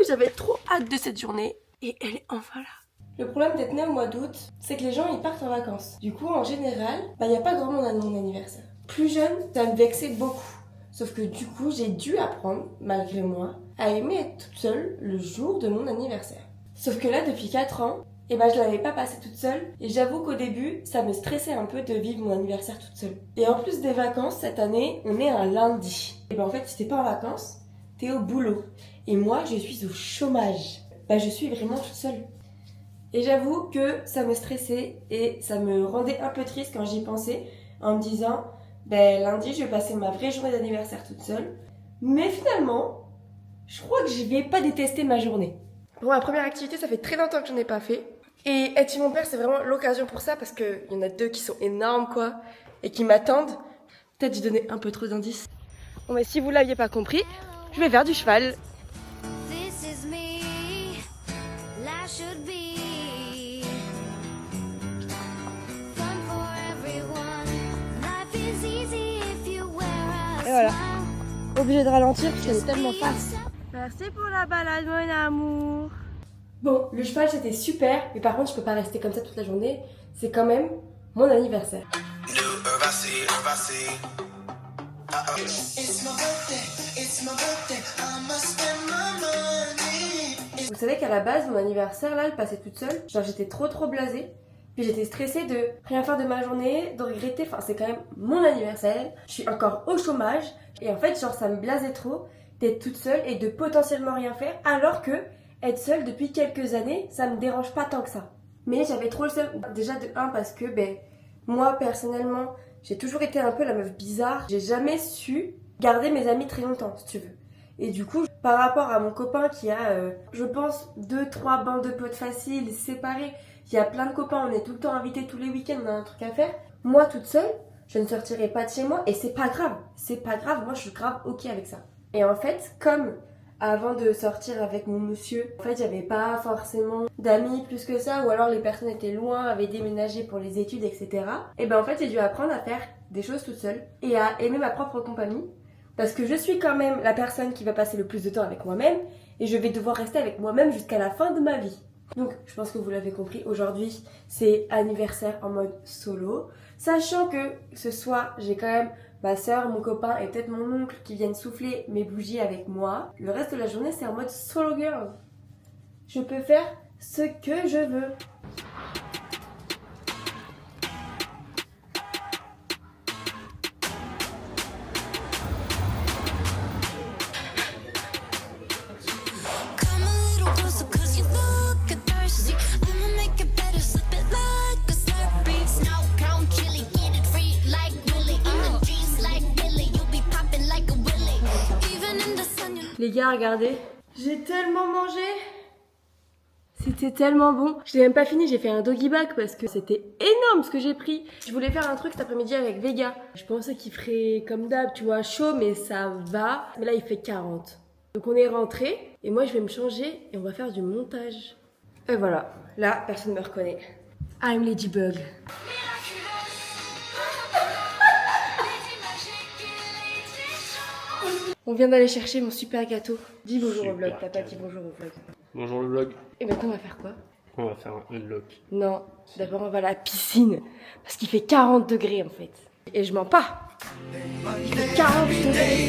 j'avais trop hâte de cette journée et elle est enfin là. Le problème d'être née au mois d'août, c'est que les gens ils partent en vacances. Du coup, en général, y a pas grand monde à mon anniversaire. Plus jeune, ça me vexait beaucoup. Sauf que du coup, j'ai dû apprendre, malgré moi, à aimer être toute seule le jour de mon anniversaire. Sauf que là, depuis 4 ans, je l'avais pas passé toute seule. Et j'avoue qu'au début, ça me stressait un peu de vivre mon anniversaire toute seule. Et en plus des vacances, cette année, on est un lundi. Et en fait, si t'es pas en vacances, t'es au boulot. Et moi, je suis au chômage. Je suis vraiment toute seule. Et j'avoue que ça me stressait et ça me rendait un peu triste quand j'y pensais, en me disant, lundi, je vais passer ma vraie journée d'anniversaire toute seule. Mais finalement, je crois que je vais pas détester ma journée. Pour ma première activité, ça fait très longtemps que j'en ai pas fait. Et être chez mon père, c'est vraiment l'occasion pour ça, parce qu'il y en a 2 qui sont énormes, quoi, et qui m'attendent. Peut-être j'ai donné un peu trop d'indices. Bon, mais si vous l'aviez pas compris, je vais faire du cheval. Et voilà, obligée de ralentir parce qu'elle est tellement fast. Merci pour la balade, mon amour. Bon, le cheval c'était super, mais par contre je peux pas rester comme ça toute la journée. C'est quand même mon anniversaire. Vous savez qu'à la base, mon anniversaire là, elle passait toute seule. Genre j'étais trop blasée. Puis j'étais stressée de rien faire de ma journée, de regretter. Enfin, c'est quand même mon anniversaire. Je suis encore au chômage. Et en fait, genre, ça me blasait trop d'être toute seule et de potentiellement rien faire. Alors que être seule depuis quelques années, ça me dérange pas tant que ça. Mais j'avais trop le seum. Déjà de 1 parce que, moi personnellement, j'ai toujours été un peu la meuf bizarre. J'ai jamais su garder mes amis très longtemps, si tu veux. Et du coup, par rapport à mon copain qui a, je pense, 2-3 bandes de potes faciles, séparés, il y a plein de copains, on est tout le temps invités tous les week-ends, on a un truc à faire. Moi, toute seule, je ne sortirai pas de chez moi et c'est pas grave. C'est pas grave, moi je suis grave ok avec ça. Et en fait, comme avant de sortir avec mon monsieur, en fait, j'avais pas forcément d'amis plus que ça, ou alors les personnes étaient loin, avaient déménagé pour les études, etc. Et en fait, j'ai dû apprendre à faire des choses toute seule et à aimer ma propre compagnie. Parce que je suis quand même la personne qui va passer le plus de temps avec moi-même et je vais devoir rester avec moi-même jusqu'à la fin de ma vie. Donc, je pense que vous l'avez compris, aujourd'hui, c'est anniversaire en mode solo. Sachant que ce soir, j'ai quand même ma soeur, mon copain et peut-être mon oncle qui viennent souffler mes bougies avec moi. Le reste de la journée, c'est en mode solo girl. Je peux faire ce que je veux. Les gars, regardez, j'ai tellement mangé. C'était tellement bon. Je l'ai même pas fini, j'ai fait un doggy bag parce que c'était énorme ce que j'ai pris. Je voulais faire un truc cet après-midi avec Vega. Je pensais qu'il ferait comme d'hab, tu vois, chaud, mais ça va. Mais là, il fait 40. Donc on est rentré et moi je vais me changer et on va faire du montage. Et voilà, là, personne ne me reconnaît. I'm Ladybug. On vient d'aller chercher mon super gâteau. Dis bonjour au vlog, t'as pas dit bonjour au vlog. Bonjour le vlog. Et maintenant on va faire quoi? On va faire un vlog. Non, d'abord on va à la piscine. Parce qu'il fait 40 degrés en fait. Et je mens pas. Il fait 40 degrés.